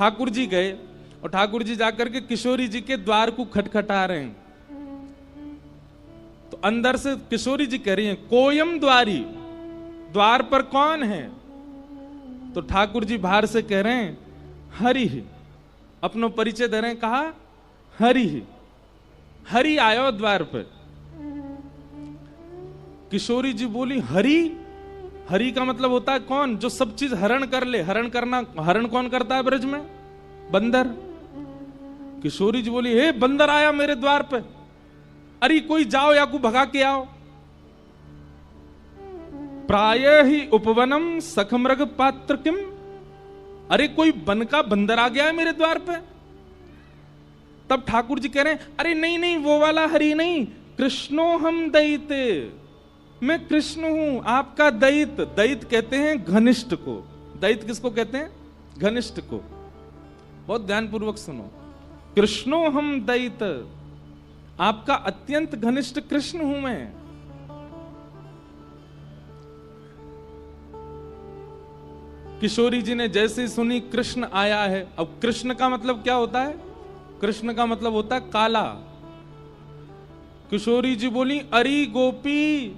ठाकुर जी गए और ठाकुर जी जाकर के किशोरी जी के द्वार को खटखटा रहे हैं। तो अंदर से किशोरी जी कह रही हैं, कोयम द्वारी, द्वार पर कौन है? तो ठाकुर जी बाहर से कह रहे हैं, हरि ही। अपनो परिचय दे रहे हैं, कहा हरि ही, हरि आयो द्वार पर। किशोरी जी बोली, हरि? हरि का मतलब होता है कौन? जो सब चीज हरण कर ले। हरण करना, हरण कौन करता है ब्रज में? बंदर। किशोरी जी बोली, हे बंदर आया मेरे द्वार पे, अरे कोई जाओ या को भगा के आओ। प्राय ही उपवनम सखमृग पात्र किम, अरे कोई वन का बंदर आ गया है मेरे द्वार पे। तब ठाकुर जी कह रहे हैं, अरे नहीं नहीं, वो वाला हरि नहीं, कृष्णो हम दैते, मैं कृष्ण हूं आपका दैत। दैत कहते हैं घनिष्ठ को। दैत किसको कहते हैं? घनिष्ठ को। बहुत ध्यानपूर्वक सुनो, कृष्णो हम दैत, आपका अत्यंत घनिष्ठ कृष्ण हूं मैं। किशोरी जी ने जैसे ही सुनी कृष्ण आया है, अब कृष्ण का मतलब क्या होता है? कृष्ण का मतलब होता है काला। किशोरी जी बोली, अरे गोपी,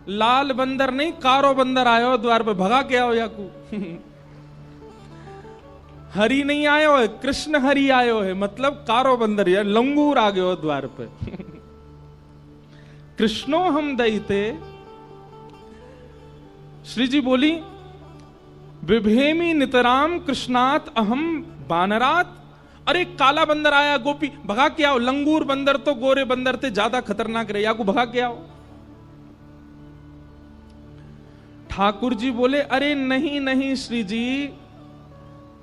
लाल बंदर नहीं, कारो बंदर आयो द्वार पे, भगा के आओ याकू। हरि नहीं आयो है, कृष्ण हरि आयो है, मतलब कारो बंदर या लंगूर आ गयो द्वार पे। कृष्णो हम दैते। श्री जी बोली, विभेमी नितराम कृष्णात अहम बानरात, अरे काला बंदर आया गोपी, भगा के आओ। लंगूर बंदर तो गोरे बंदर थे, ज्यादा खतरनाक रहे, या को भगा के आओ। ठाकुर जी बोले, अरे नहीं नहीं श्री जी,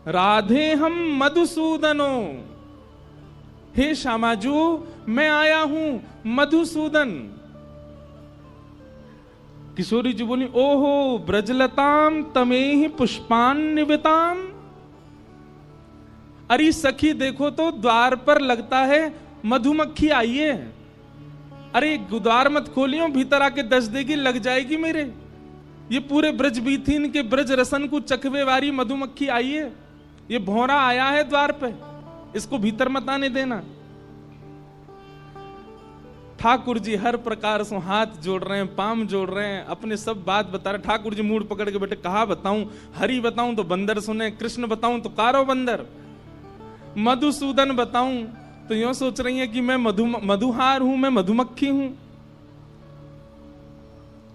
राधे हम मधुसूदनो, हे श्यामाजू मैं आया हूं मधुसूदन। किशोरी जी बोली, ओहो ब्रजलताम तमेहि पुष्पान निविताम, अरे सखी देखो तो द्वार पर लगता है मधुमक्खी आई है। अरे द्वार मत खोलियो, भीतर आके दस देगी, लग जाएगी मेरे। ये पूरे ब्रज बीथीन के ब्रज रसन को चखवे वाली मधुमक्खी आई है, ये भौरा आया है द्वार पे, इसको भीतर मत आने देना। ठाकुर जी हर प्रकार से हाथ जोड़ रहे हैं, पाम जोड़ रहे हैं, अपने सब बात बता रहे। ठाकुर जी मूड पकड़ के बैठे, कहा बताऊं? हरि बताऊं तो बंदर सुने, कृष्ण बताऊं तो कारो बंदर, मधुसूदन बताऊं तो यूं सोच रही है कि मैं मधुहार हूं, मैं मधुमक्खी हूं।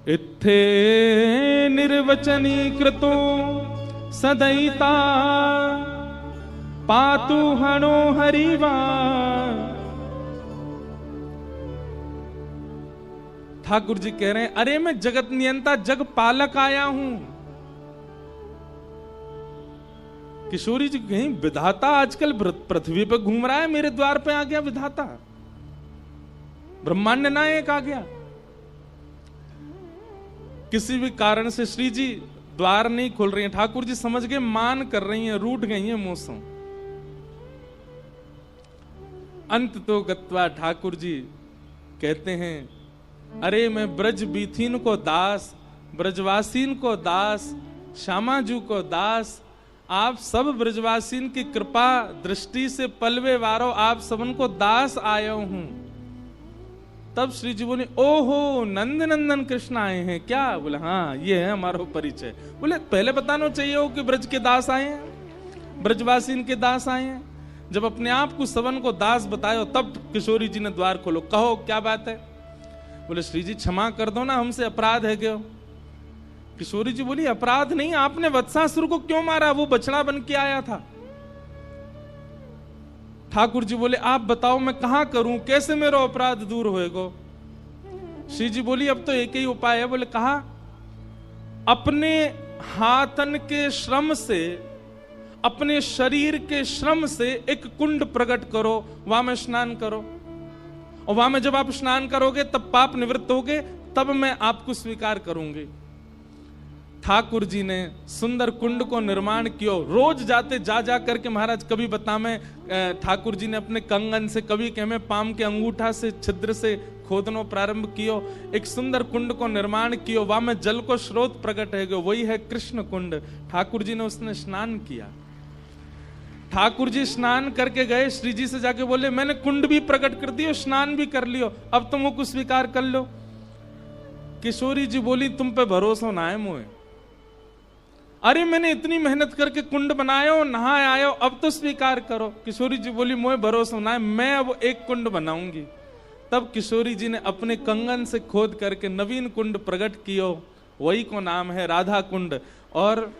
इत्थे निर्वचनी कृतो सदैता पातु हणो हरिवा। ठाकुर जी कह रहे हैं, अरे मैं जगत नियंता जग पालक आया हूं। किशोरी जी कहीं विधाता आजकल पृथ्वी पे घूम रहा है, मेरे द्वार पे आ गया विधाता, ब्रह्मांड नायक आ गया। किसी भी कारण से श्री जी द्वार नहीं खोल रही हैं। ठाकुर जी समझ गए, मान कर रही हैं, रूठ गई हैं मौसम। अंत तो गत्वा ठाकुर जी कहते हैं, अरे मैं ब्रज बीथीन को दास, ब्रजवासीन को दास, श्यामाजू को दास, आप सब ब्रजवासीन की कृपा दृष्टि से पलवे वारो, आप सबन को दास आयो हूं। तब श्री जी बोले, ओहो नंद नंदन कृष्ण आए हैं क्या? बोले हाँ, ये है हमारा परिचय। बोले पहले बताना चाहिए हो कि ब्रज के दास आए हैं, ब्रजवासीन के दास आए हैं। जब अपने आप को सवन को दास बतायो, तब किशोरी जी ने द्वार खोलो, कहो क्या बात है? बोले श्री जी क्षमा कर दो ना, हमसे अपराध है क्यों? किशोरी जी बोली, अपराध नहीं, आपने वत्सासुर को क्यों मारा? वो बछड़ा बन के आया था। ठाकुर जी बोले, आप बताओ मैं कहां करूं, कैसे मेरा अपराध दूर होएगा? श्री जी बोली, अब तो एक ही उपाय है। बोले कहा, अपने हाथन के श्रम से, अपने शरीर के श्रम से एक कुंड प्रकट करो, वहां में स्नान करो, और वहां में जब आप स्नान करोगे तब पाप निवृत्त होगे, तब मैं आपको स्वीकार करूंगी। ठाकुर जी ने सुंदर कुंड को निर्माण किया। रोज जाते जा करके महाराज, कभी बता में ठाकुर जी ने अपने कंगन से, कभी कह में पाम के अंगूठा से छिद्र से खोदनो प्रारंभ कियो, एक सुंदर कुंड को निर्माण कियो, वहां में जल को स्रोत प्रकट है गयो, वही है कृष्ण कुंड। ठाकुर जी ने उसने स्नान किया। ठाकुर जी स्नान करके गए, श्री जी से जाके बोले मैंने कुंड भी प्रकट कर दियो, स्नान भी कर लियो, अब तुम मुझको स्वीकार कर लो। किशोरी जी बोली तुम पे भरोसा ना है मुझे, अरे मैंने इतनी मेहनत करके कुंड बनायो, नहाए आयो, अब तो स्वीकार करो। किशोरी जी बोली मुझे भरोसा ना है, मैं अब एक कुंड बनाऊंगी। तब किशोरी जी ने अपने कंगन से खोद करके नवीन कुंड प्रकट कियो, वही को नाम है राधा कुंड। और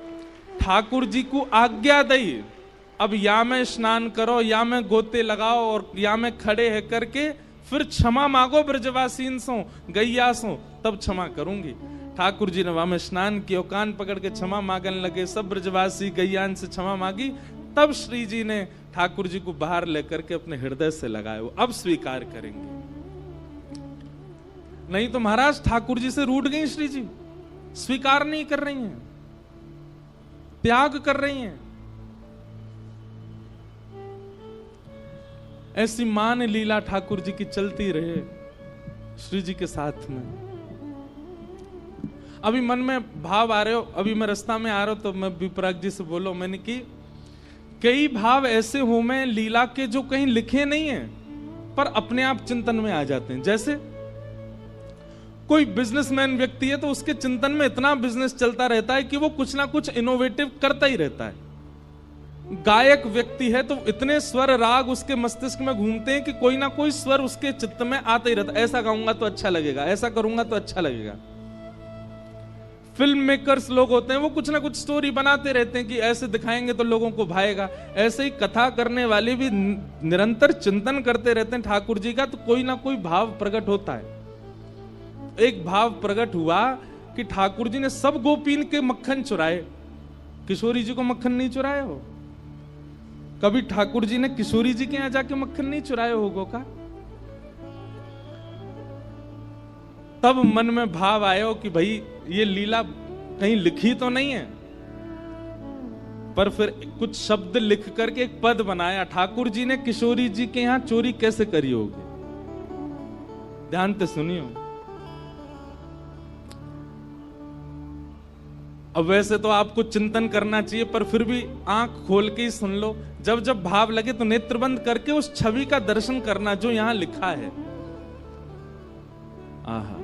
ठाकुर जी को आज्ञा दई, अब या में स्नान करो, या में गोते लगाओ, और या में खड़े है करके फिर क्षमा मांगो ब्रजवासीन सो, गैया सो, तब क्षमा करूंगी। ठाकुर जी ने वहां में स्नान किया, कान पकड़ के क्षमा मांगने लगे, सब ब्रजवासी गैयान से क्षमा मांगी। तब श्री जी ने ठाकुर जी को बाहर लेकर के अपने हृदय से लगाए, वो अब स्वीकार करेंगे। नहीं तो महाराज ठाकुर जी से रूठ गई श्री जी, स्वीकार नहीं कर रही हैं, त्याग कर रही हैं। ऐसी मान लीला ठाकुर जी की चलती रहे श्री जी के साथ में। अभी मन में भाव आ रहे हो, अभी मैं रास्ता में आ रहा हूं तो मैं विपराग जी से बोलो, मैंने कि कई भाव ऐसे हो में लीला के जो कहीं लिखे नहीं है पर अपने आप चिंतन में आ जाते हैं। जैसे कोई बिजनेसमैन व्यक्ति है तो उसके चिंतन में इतना बिजनेस चलता रहता है कि वो कुछ ना कुछ इनोवेटिव करता ही रहता है। गायक व्यक्ति है तो इतने स्वर राग उसके मस्तिष्क में घूमते हैं कि कोई ना कोई स्वर उसके चित्त में आता ही रहता है, ऐसा गाऊंगा तो अच्छा लगेगा, ऐसा करूंगा तो अच्छा लगेगा। फिल्म मेकर्स लोग होते हैं, वो कुछ ना कुछ स्टोरी बनाते रहते हैं कि ऐसे दिखाएंगे तो लोगों को भाएगा। ऐसे ही कथा करने वाले भी निरंतर चिंतन करते रहते हैं ठाकुर जी का, तो कोई ना कोई भाव प्रकट होता है। एक भाव प्रकट हुआ कि ठाकुर जी ने सब गोपीन के मक्खन चुराए, किशोरी जी को मक्खन नहीं चुराए हो? कभी ठाकुर जी ने किशोरी जी के यहां जाके मक्खन नहीं चुराए होगो का? तब मन में भाव आया कि भाई ये लीला कहीं लिखी तो नहीं है, पर फिर कुछ शब्द लिख करके एक पद बनाया, ठाकुर जी ने किशोरी जी के यहां चोरी कैसे करी होगी। ध्यान से सुनियो। अब वैसे तो आपको चिंतन करना चाहिए, पर फिर भी आंख खोल के ही सुन लो। जब जब भाव लगे तो नेत्र बंद करके उस छवि का दर्शन करना जो यहां लिखा है। आहा,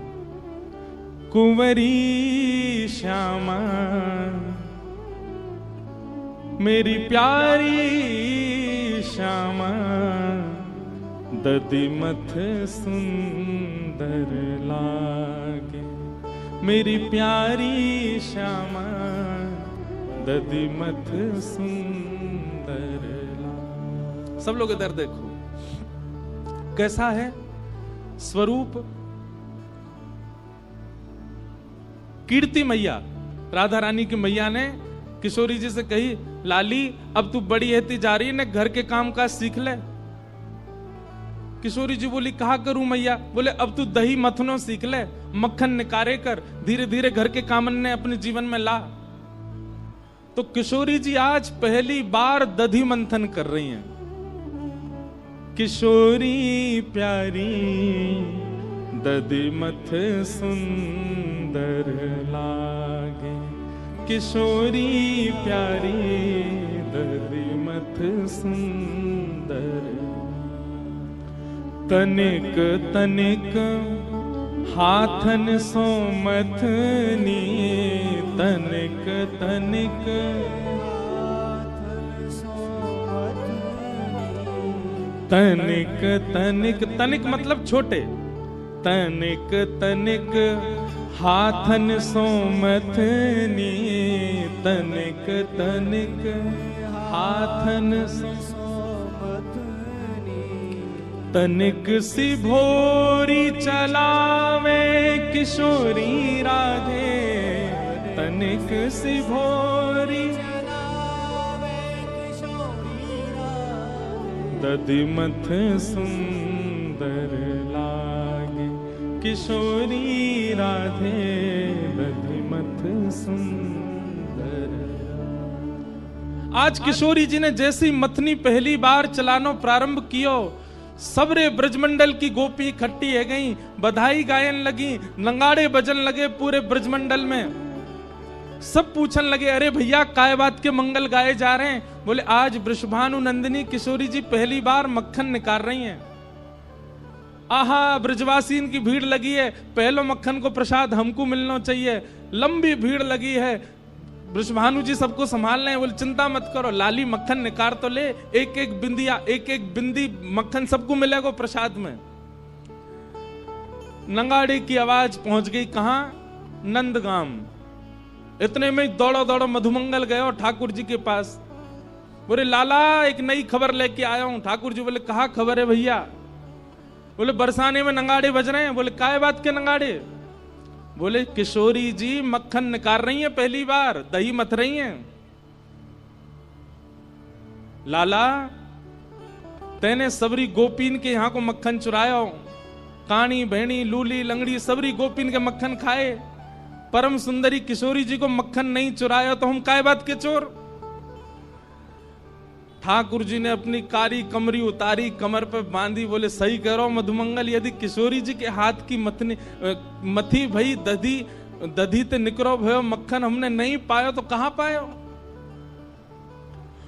कुंवरी श्यामा मेरी प्यारी श्यामा, दधिमथ सुंदर लागे, मेरी प्यारी श्यामा दधिमथ सुंदर लागे। सब लोग इधर देखो, कैसा है स्वरूप। कीर्ति मैया, राधा रानी की मैया ने किशोरी जी से कही, लाली अब तू बड़ी होती जा रही है ने, घर के काम काज सीख ले। किशोरी जी बोली कहा करूं मैया? बोले अब तू दही मथनो सीख ले, मक्खन निकारे कर, धीरे धीरे घर के काम ने अपने जीवन में ला। तो किशोरी जी आज पहली बार दधी मंथन कर रही हैं। किशोरी प्यारी दधिमथ सुंदर लागे, किशोरी प्यारी दधिमथ सुंदर, तनिक तनिक हाथन सो मथनी, तनिक तनिक तनिक तनिक, तनिक मतलब छोटे, तनिक तनिक हाथन सो मथनी, तनिक तनिक हाथन सो मथनी, तनिक सी भोरी चलावे किशोरी राधे, तनिक सी भोरी दधिमथ सुंदर लागे, किशोरी राधे दधिमथ सुंदर। आज किशोरी जी ने जैसी मथनी पहली बार चलानो प्रारंभ कियो, सबरे ब्रजमंडल की गोपी इकट्ठी है गई, बधाई गायन लगी, नंगाड़े बजन लगे पूरे ब्रजमंडल में। सब पूछन लगे, अरे भैया काय बात के मंगल गाए जा रहे हैं? बोले आज वृषभानु नंदिनी किशोरी जी पहली बार मक्खन निकाल रही हैं। आहा, ब्रजवासीन की भीड़ लगी है, पहलो मक्खन को प्रसाद हमको मिलना चाहिए। लंबी भीड़ लगी है, वृषभानु जी सबको संभाल रहे हैं। बोले चिंता मत करो, लाली मक्खन निकाल तो ले, एक एक बिंदिया, एक एक बिंदी मक्खन सबको मिलेगा प्रसाद में। नगाड़े की आवाज पहुंच गई कहां? नंदगाम। इतने में दौड़ो दौड़ो मधुमंगल गए और ठाकुर जी के पास। बोले लाला एक नई खबर लेके आया हूं। ठाकुर जी बोले कहा खबर है भैया? बोले बरसाने में नगाड़े बज रहे हैं। बोले काय बात के नगाड़े? बोले किशोरी जी मक्खन निकाल रही हैं पहली बार, दही मथ रही हैं। लाला तेने सबरी गोपीन के यहां को मक्खन चुराया हो, कानी भेणी लूली लंगड़ी सबरी गोपीन के मक्खन खाए, परम सुंदरी किशोरी जी को मक्खन नहीं चुराया तो हम काय बात के चोर? ठाकुर जी ने अपनी कारी कमरी उतारी, कमर पे बांधी। बोले सही कह रहा हूं मधुमंगल, यदि किशोरी जी के हाथ की मथी भई दधी ते निकरो भयो मक्खन हमने नहीं पाया तो कहां पायो?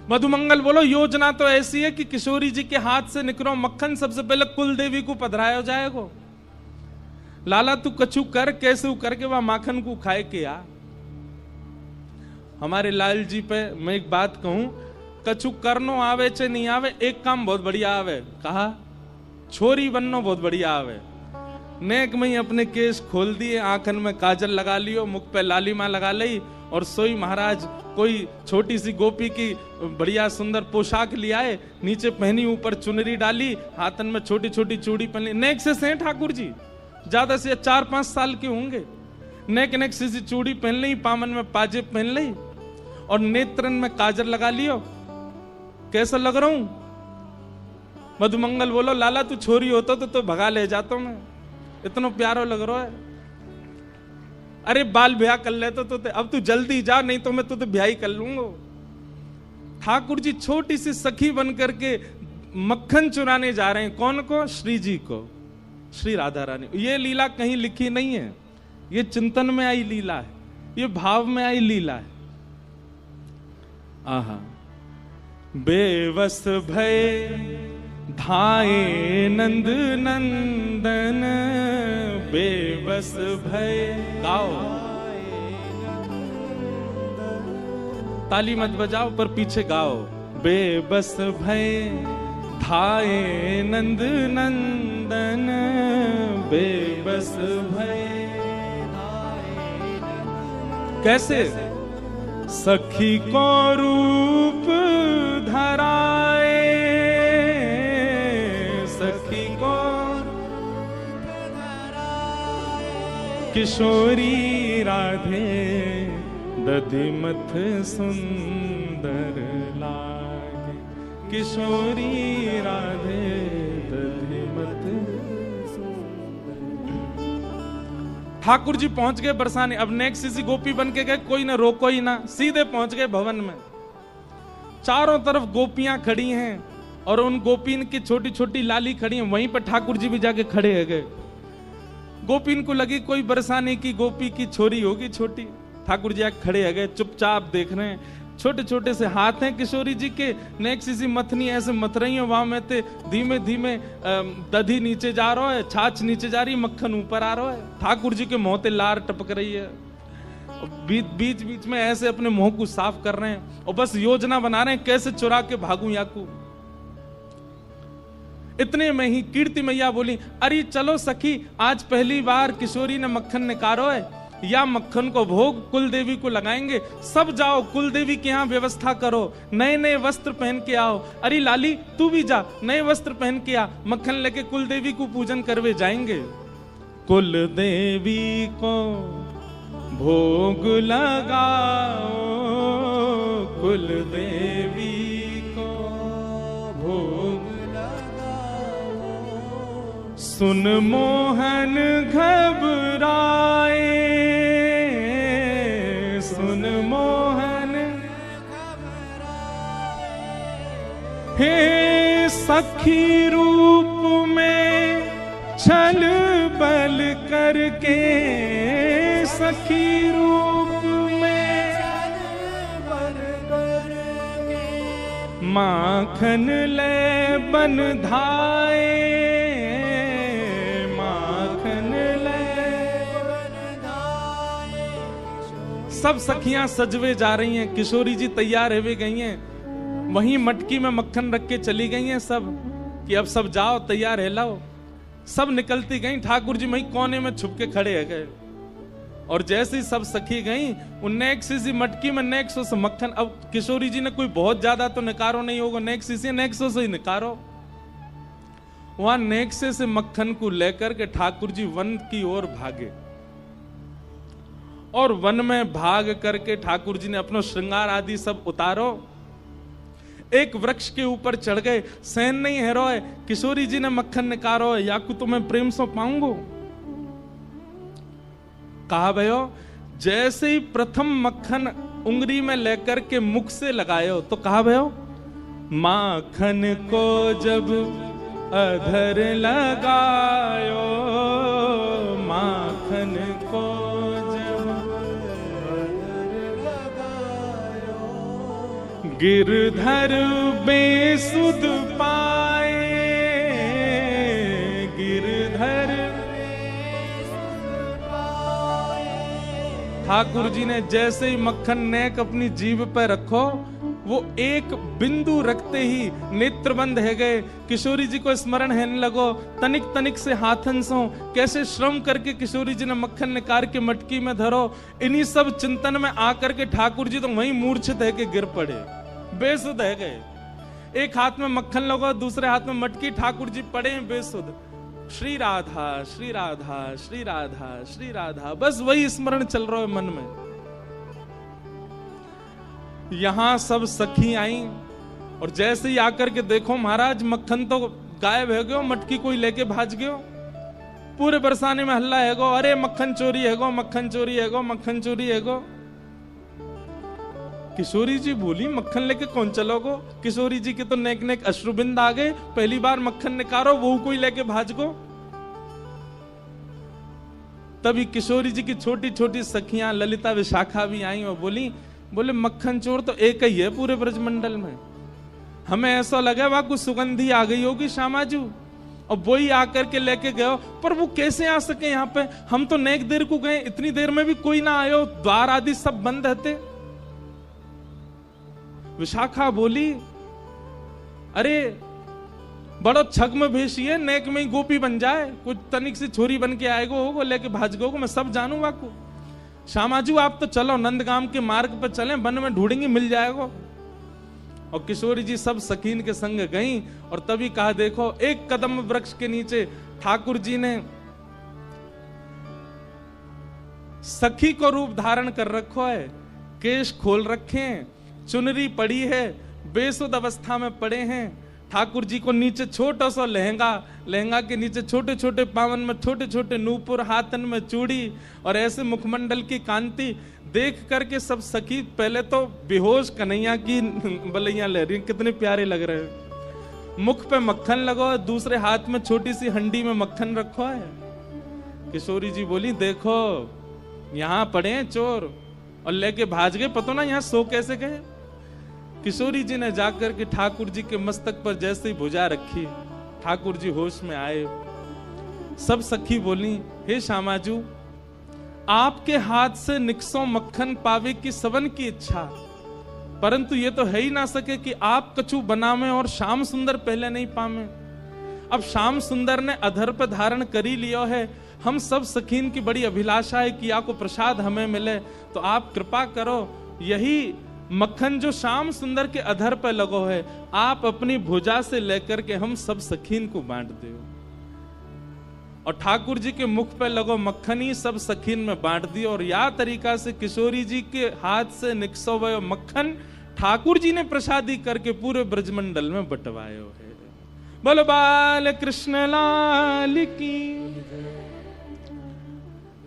मधुमंगल बोलो योजना तो ऐसी है कि किशोरी जी के हाथ से निकरो मक्खन सबसे पहले कुल देवी को पधराया जाएगा। लाला तू कछु कर, कैसे करके वह माखन को खाए के आ। हमारे लाल जी पे मैं एक बात कहूं, कछु करनो आवे चे नहीं आवे, एक काम बहुत बढ़िया आवे। कहा छोरी बननो बहुत बढ़िया आवे। नेक में ही अपने केस खोल दिए, आंखन में काजल लगा लियो, मुख पे लालिमा लगा ली और सोई महाराज कोई छोटी सी गोपी की बढ़िया सुंदर पोशाक लियाए, नीचे पहनी, ऊपर चुनरी डाली, हाथन में छोटी छोटी चूड़ी पहन ली। नेक से हैं ठाकुर जी, ज्यादा से 4-5 साल के होंगे। नेक नेक सी चूड़ी पहन ली, पामन में पाजेब पहन ली और नेत्रन में काजल लगा लियो। कैसा लग रहा हूं? मधुमंगल बोलो लाला तू छोरी होता तो भगा ले जाता मैं, इतना प्यारो लग रहा है। अरे बाल ब्याह कर लेते तो अब तू जल्दी जा, नहीं तो मैं तुझे ब्याह ही कर लूंगा। ठाकुर जी छोटी सी सखी बन करके मक्खन चुराने जा रहे हैं। कौन को? श्री जी को, श्री राधा रानी। ये लीला कहीं लिखी नहीं है, ये चिंतन में आई लीला है, ये भाव में आई लीला है। आहा, बेवस भय धाये नंद नंदन, बेबस भय। गाओ, ताली मत बजाओ पर पीछे गाओ। बेबस भय धाये नंद नंदन, बेबस भय। कैसे? सखी को रूप धराए, सखी को किशोरी राधे, दधिमथ सुंदर लागे, किशोरी राधे दधिमथ। ठाकुर जी पहुंच गए बरसाने। अब नेक्स्ट सी गोपी बन के गए, कोई ना रोको ही ना, सीधे पहुंच गए भवन में। चारों तरफ गोपियां खड़ी हैं और उन गोपीन की छोटी छोटी लाली खड़ी हैं, वहीं पर ठाकुर जी भी जाके खड़े हो गए। गोपीन को लगी कोई बरसाने की गोपी की छोरी होगी छोटी। ठाकुर जी आके खड़े हो गए, चुपचाप देख रहे हैं। छोटे छोटे से हाथ हैं किशोरी जी के, नेक सी मथनी ऐसे मथ रही है, वहां में ते धीमे धीमे दधी नीचे जा रहा है, छाछ नीचे जा रही, मक्खन ऊपर आ रहा है। ठाकुर जी के मुंह ते लार टपक रही है। बीच बीच में ऐसे अपने मुंह को साफ कर रहे हैं और बस योजना बना रहे हैं कैसे चुरा के भागूं याकू। इतने में ही कीर्ति मैया बोली, अरे चलो सखी, आज पहली बार किशोरी ने मक्खन निकालो है, या मक्खन को भोग कुल देवी को लगाएंगे। सब जाओ कुल देवी के यहाँ व्यवस्था करो, नए नए वस्त्र पहन के आओ। अरे लाली तू भी जा, नए वस्त्र पहन के आ, मक्खन लेके कुल देवी को पूजन करवे जाएंगे। कुल देवी को भोग लगाओ, कुल देवी को भोग लगाओ। सुन मोहन घबराए, सुन मोहन हे सखी रूप में छल बल करके, सखी रूप में माखन ले बन धाए, माखन ले बन धाए। सब सखियां सजवे जा रही हैं, किशोरी जी तैयार हुए गई हैं, वहीं मटकी में मक्खन रख के चली गई हैं सब कि अब सब जाओ तैयार है लाओ। सब निकलती गई, ठाकुर जी वहीं कोने में छुप के खड़े है गए। और जैसे ही सब सखी गई, उनने एक सी मटकी में नेक सो से मक्खन, अब किशोरी जी ने कोई बहुत ज्यादा तो निकारो नहीं होगा, नेक सो से ही निकारो। वहां नेक्से से मक्खन को लेकर के ठाकुर जी वन की ओर भागे, और वन में भाग करके ठाकुर जी ने अपना श्रृंगार आदि सब उतारो, एक वृक्ष के ऊपर चढ़ गए। सहन नहीं है रोए, किशोरी जी ने मक्खन निकारो या को तो मैं प्रेम सो पाऊंगो। कहा भयो, जैसे ही प्रथम मक्खन उंगली में लेकर के मुख से लगायो तो कहा भयो, माखन को जब अधर लगायो, माखन को जब अधर लगायो, गिरधर बेसुध पाए, गिरधर। ठाकुर जी ने जैसे ही मक्खन नेक अपनी जीभ पर रखो, वो एक बिंदु रखते ही नेत्र बंद है गए। किशोरी जी को स्मरण है लगो, तनिक तनिक से हाथन सो कैसे श्रम करके किशोरी जी ने मक्खन निकाल के मटकी में धरो। इन्हीं सब चिंतन में आकर के ठाकुर जी तो वहीं मूर्छित है के गिर पड़े, बेसुध है गए। एक हाथ में मक्खन लगो, दूसरे हाथ में मटकी, ठाकुर जी पड़े बेसुध। श्री राधा श्री राधा श्री राधा श्री राधा, बस वही स्मरण चल रहा है मन में। यहां सब सखी आई, और जैसे ही आकर के देखो महाराज मक्खन तो गायब है गयो, मटकी कोई लेके भाज गयो। पूरे बरसाने में हल्ला है गो, अरे मक्खन चोरी है गो, मक्खन चोरी है गो, मक्खन चोरी है गो। किशोरी जी बोली, मक्खन लेके कौन चलोगो? किशोरी जी के तो नेक नेक अश्रुबिंद आ गए, पहली बार मक्खन निकालो वो कोई लेके भाज गो। तभी किशोरी जी की छोटी छोटी सखियां ललिता विशाखा भी आई और बोले मक्खन चोर तो एक ही है पूरे ब्रजमंडल में, हमें ऐसा लगा वहां कुछ सुगंधी आ गई होगी श्यामाजू, और वो ही आकर के लेके गए। पर वो कैसे आ सके यहाँ पे? हम तो नेक देर को गए, इतनी देर में भी कोई ना आयो, द्वार आदि सब बंद रहते। विशाखा बोली, अरे बड़ो छग्म भेषी है, नेक में ही गोपी बन जाए, कुछ तनिक से छोरी बन के आएगो होगो, लेके भाज गो, मैं सब जानू वाकू। श्यामाजू आप तो चलो नंदगाम के मार्ग पर चलें, वन में ढूंढेंगे मिल जाएगो। और किशोरी जी सब सकीन के संग गई, और तभी कहा देखो एक कदम वृक्ष के नीचे ठाकुर जी ने सखी को रूप धारण कर रखो है, केश खोल रखे हैं, चुनरी पड़ी है, बेसुध अवस्था में पड़े हैं। ठाकुर जी को नीचे छोटा सा लहंगा, लहंगा के नीचे छोटे छोटे पावन में छोटे छोटे नूपुर, हाथन में चूड़ी, और ऐसे मुखमंडल की कांति देख करके सब सखी पहले तो बेहोश कन्हैया की बलैया ले रही, कितने प्यारे लग रहे हैं। मुख पे मक्खन लगो, दूसरे हाथ में छोटी सी हंडी में मक्खन रखो है। किशोरी जी बोली देखो यहाँ पड़े हैं चोर, और लेके भाज गए, पता ना यहाँ सो कैसे गए। किशोरी जी ने जाकर के ठाकुर जी के मस्तक पर जैसे ही भुजा रखी, ठाकुर जी होश में आए। सब सखी बोली, हे श्यामाजू आपके हाथ से निकसो मक्खन पावे की सबन की इच्छा, परंतु ये तो है ही ना सके कि आप कछु बनावे और श्याम सुंदर पहले नहीं पावे। अब श्याम सुंदर ने अधर पर धारण कर ही लिया है, हम सब सखीन की बड़ी अभिलाषा है कि आपको प्रसाद हमें मिले, तो आप कृपा करो यही मक्खन जो श्याम सुंदर के अधर पर लगो है, आप अपनी भुजा से लेकर के हम सब सखीन को बांट दो। और ठाकुर जी के मुख पे लगो मक्खन ही सब सखीन में बांट दी, और या तरीका से किशोरी जी के हाथ से निकसो हुए मक्खन ठाकुर जी ने प्रसादी करके पूरे ब्रजमंडल में बंटवायो है। बोलो बाल कृष्ण लाल की,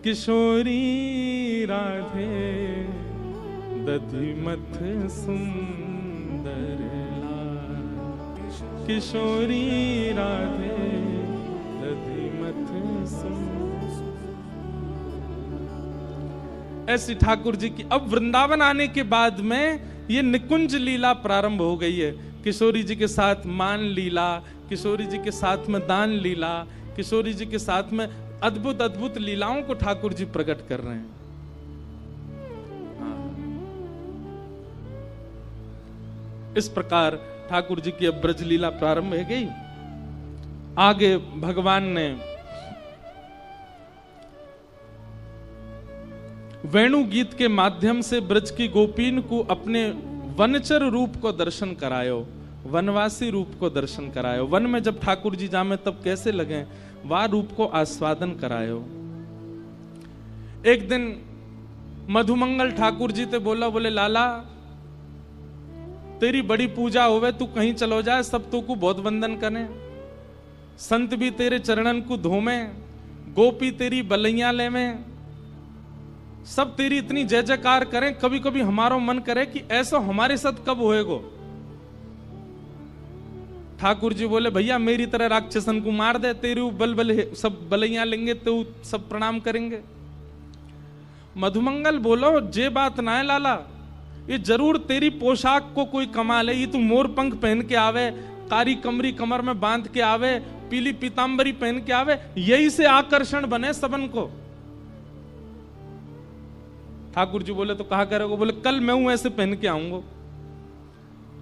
किशोरी राधे दधिमथ सुंदर लाल, किशोरी राधे दधिमथ सुंदर। ऐसी ठाकुर जी की अब वृंदावन आने के बाद में ये निकुंज लीला प्रारंभ हो गई है। किशोरी जी के साथ मान लीला, किशोरी जी के साथ में दान लीला, किशोरी जी के साथ में अद्भुत अद्भुत लीलाओं को ठाकुर जी प्रकट कर रहे हैं। इस प्रकार ठाकुर जी की अब ब्रज लीला प्रारंभ हो गई। आगे भगवान ने वेणु गीत के माध्यम से ब्रज की गोपीन को अपने वनचर रूप को दर्शन करायो, वनवासी रूप को दर्शन करायो। वन में जब ठाकुर जी जामे तब कैसे लगे, वह रूप को आस्वादन करायो। एक दिन मधुमंगल ठाकुर जी ते बोला, बोले लाला तेरी बड़ी पूजा होवे, तू कहीं चलो जाए, सब तू को बहुत वंदन करें, संत भी तेरे चरणन को धोमे, गोपी तेरी बलैया ले में, सब तेरी इतनी जय जयकार करें, कभी कभी हमारा मन करे कि ऐसा हमारे साथ कब होएगो। ठाकुर जी बोले भैया मेरी तरह राक्षसन को मार दे, तेरी बल बल सब बलैया लेंगे तो सब प्रणाम करेंगे। मधुमंगल बोलो जे बात ना है लाला, ये जरूर तेरी पोशाक को कोई कमाल है, ये तू मोर पंख पहन के आवे, कारी कमरी कमर में बांध के आवे, पीली पीतांबरी पहन के आवे, यही से आकर्षण बने सबन को। ठाकुर जी बोले तो कहा करेगो, बोले कल मैं हूं ऐसे पहन के आऊंगा।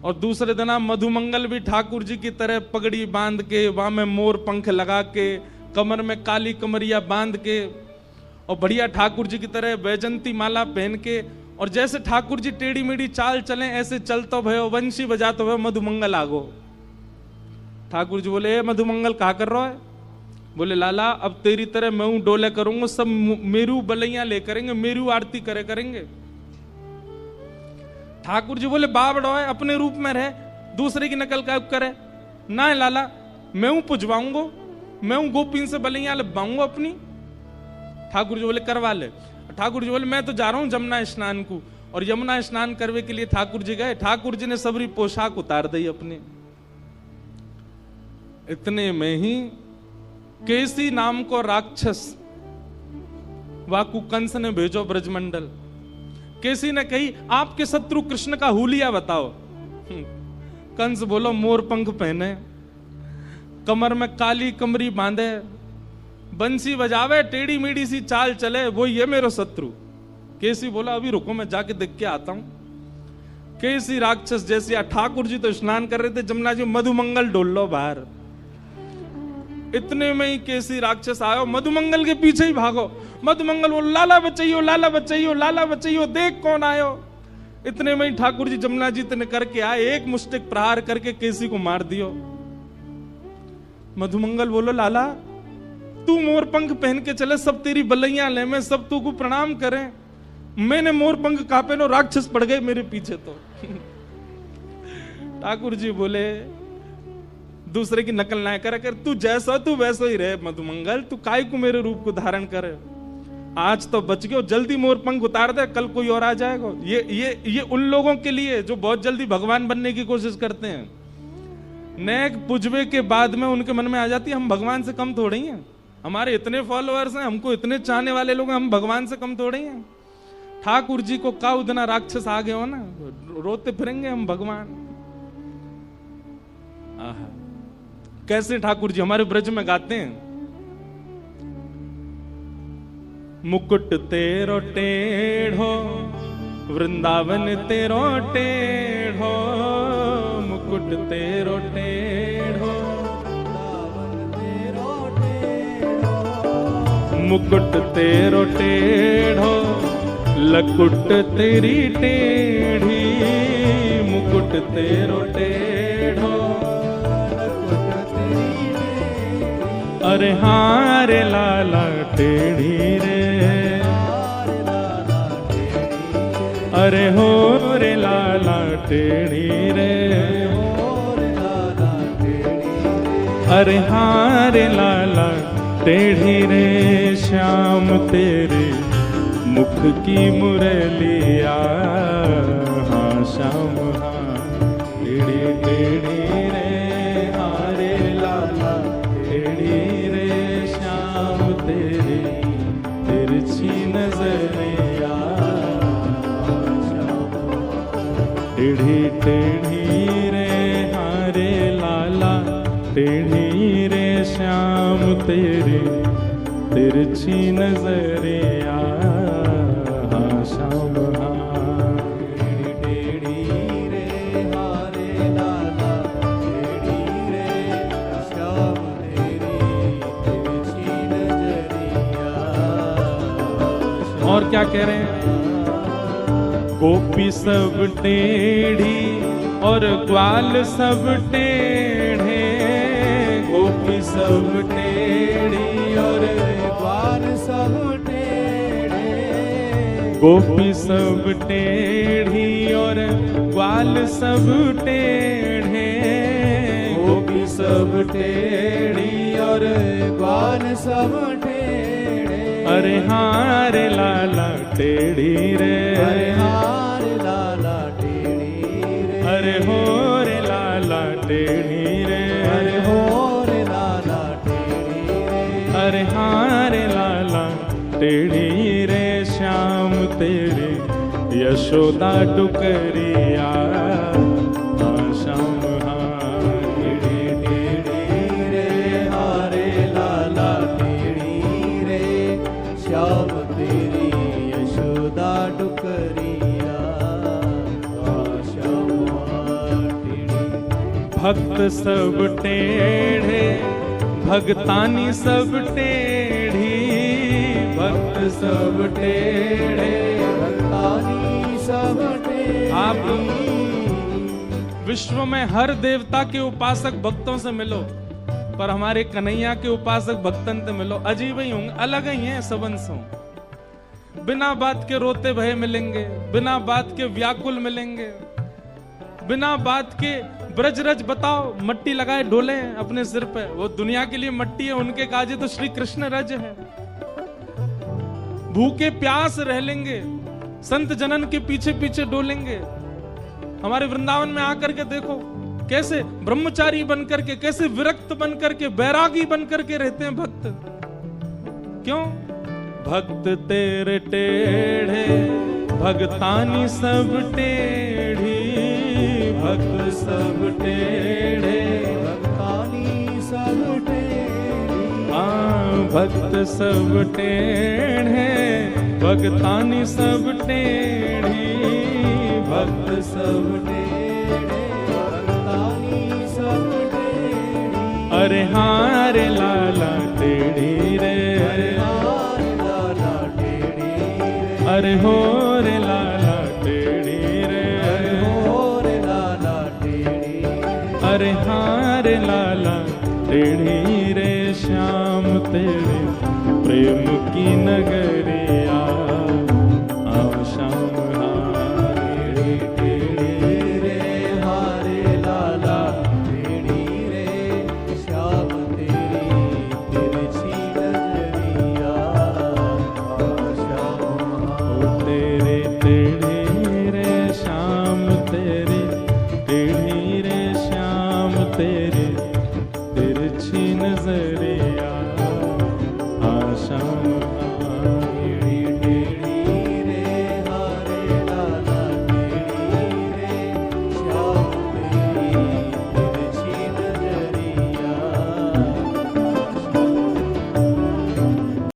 और दूसरे दिन मधुमंगल भी ठाकुर जी की तरह पगड़ी बांध के, वहां में मोर पंख लगा के, कमर में काली कमरिया बांध के, और बढ़िया ठाकुर जी की तरह वैजंती माला पहन के, और जैसे ठाकुर जी टेढ़ी मेढ़ी चाल चले ऐसे चलतो भयो, वंशी बजातो भयो, मधुमंगल आगो। ठाकुर जी बोले मधुमंगल कहा कर रहा है? बोले लाला अब तेरी तरह मैं हूं डोले करूंगा, सब मेरू बलैया ले करेंगे, मेरू आरती करे करेंगे। ठाकुर जी बोले बाबड़ो है, अपने रूप में रहे, दूसरे की नकल का करे ना लाला, मैं हूं पुजवाऊंगा, मैं हूं गोपीन से बलैया लबाऊंगा अपनी। ठाकुर जी बोले करवा ले। ठाकुर जी बोले मैं तो जा रहा हूं जमुना स्नान को, और यमुना स्नान करने के लिए ठाकुर जी गए। ठाकुर जी ने सबरी पोशाक उतार दी अपनी। इतने में ही केसी नाम को राक्षस वाकु कंस ने भेजो ब्रजमंडल। केसी ने कही आपके शत्रु कृष्ण का हुलिया बताओ। कंस बोलो मोर पंख पहने, कमर में काली कमरी बांधे, बंसी बजावे, टेढ़ी मेढ़ी सी चाल चले, वो ये मेरो शत्रु। केसी बोला अभी रुको मैं जाके देख के आता हूं। केसी राक्षस जैसे, ठाकुर जी तो स्नान कर रहे थे जमुना जी, मधुमंगल डोल लो बाहर। इतने में ही केसी राक्षस आयो, मधुमंगल के पीछे ही भागो। मधुमंगल बोलो लाला बचाइयो, लाला बचाइयो, लाला बचाइयो, देख कौन आयो। इतने में ही ठाकुर जी जमुना जी ने करके आए, एक मुष्टिक प्रहार करके केसी को मार दियो। मधुमंगल बोलो लाला तू मोर पंख पहन के चले, सब तेरी बलैया ले में, सब तू को प्रणाम करें, मैंने मोर पंख कहा पहनो, राक्षस पड़ गए मेरे पीछे। तो ठाकुर जी बोले दूसरे की नकल ना कर, तू जैसा तू वैसा ही रहे मधुमंगल, तू काय को मेरे रूप को धारण करे। आज तो बच गयो, जल्दी मोर पंख उतार दे, कल कोई और आ जाएगा। ये उन लोगों के लिए जो बहुत जल्दी भगवान बनने की कोशिश करते हैं। नेक पुजबे के बाद में उनके मन में आ जाती है हम भगवान से कम थोड़े ही हैं, हमारे इतने फॉलोअर्स हैं, हमको इतने चाहने वाले लोग हैं, हम भगवान से कम थोड़े ही हैं। ठाकुर जी को का उतना राक्षस आ गए हो ना, रोते फिरेंगे हम भगवान। कैसे ठाकुर जी हमारे ब्रज में गाते हैं, मुकुट तेरो टेढ़ो वृंदावन तेरो टेढ़ो, मुकुट तेरो टेढ़ो, मुकुट तेरो टेढ़ो, लकुट तेरी टेढ़ी, मुकुट तेरो टेढ़ो, अरे हाँ रे लाला टेढ़ी रे, अरे हो रे लाला टेढ़ी रे, अरे हाँ रे लाला टेढ़ी रे, श्याम तेरे मुख की मुरलिया, हाँ श्याम हाँ टेढ़ी टेढ़ी रे, हाँ रे लाला टेढ़ी रे, श्याम तेरे तिरछी नजरिया, टेढ़ी टेढ़ी रे, टेढ़ी रे श्याम तेरी तिरछी नजरिया, हाँ श्याम हाँ। टेढ़ी रे हारे लाला, टेढ़ी रे श्याम तेरी तिरछी नजरिया। और क्या कह रहे हैं? गोपी सब टेढ़ी और ग्वाल सब टेढ़े, गोपी सब टेढ़ी और ग्वाल सब टेढ़े, गोपी सब टेढ़ी और ग्वाल सब टेढ़े, गोपी सब टेढ़ी और ग्वाल सब टेढ़े। अरे हाँ रे लाला टेढ़ी रे, अरे हाँ रे लाला टेढ़ी रे, अरे हो रे लाला टेढ़ी रे, अरे हो रे लाला टेढ़ी रे, अरे हाँ रे लाला टेढ़ी रे श्याम तेरी यशोदा डुकरिया, हाँ श्याम हाँ। टेढ़ी रे हारे लाला टेढ़ी रे श्याम तेरी यशोदा डुकरिया, श्याम टेढ़ी। भक्त सब टेढ़े भगतानी सब टेढ़ी, भक्त सब टेढ़े भगतानी सब टेढ़ी। आप विश्व में हर देवता के उपासक भक्तों से मिलो, पर हमारे कन्हैया के उपासक भक्तन से मिलो, अजीब ही होंगे, अलग ही हैं सब अंशों। बिना बात के रोते भये मिलेंगे, बिना बात के व्याकुल मिलेंगे, बिना बात के ब्रजरज बताओ मट्टी लगाए डोले अपने सिर पे, वो दुनिया के लिए मट्टी है, उनके काजे तो श्री कृष्ण रज है। भूखे प्यास रह लेंगे, संत जनन के पीछे पीछे डोलेंगे। हमारे वृंदावन में आकर के देखो कैसे ब्रह्मचारी बनकर के, कैसे विरक्त बनकर के, बैरागी बनकर के रहते हैं भक्त। क्यों? भक्त तेरे टेढ़े भगतानी सब टेढ़ी, भक्त सब टेढ़े भगतानी सब टेढ़ी। हाँ भक्त सब टेढ़े भगतानी सब टेढ़ी, भक्त सब टेढ़े भगतानी सब टेढ़ी। अरे हाँ रे लाला टेढ़ी रे, अरे हाँ रे लाला टेढ़ी रे, अरे हो रे लाला टेढ़ी रे, अरे हो रे लाला टेढ़ी रे। अरे हाँ रे लाला टेढ़ी रे श्याम तेरे प्रेम की नगरिया, आओ श्याम हाँ। टेढ़ी रे हारे लाला टेढ़ी रे श्याम तेरी तिरछी नजरिया, श्याम ओ तेरे टेढ़ी रे श्याम तेरे, टेढ़ी रे श्याम तेरे तिरछी नजरिया, हाँ श्याम हाँ।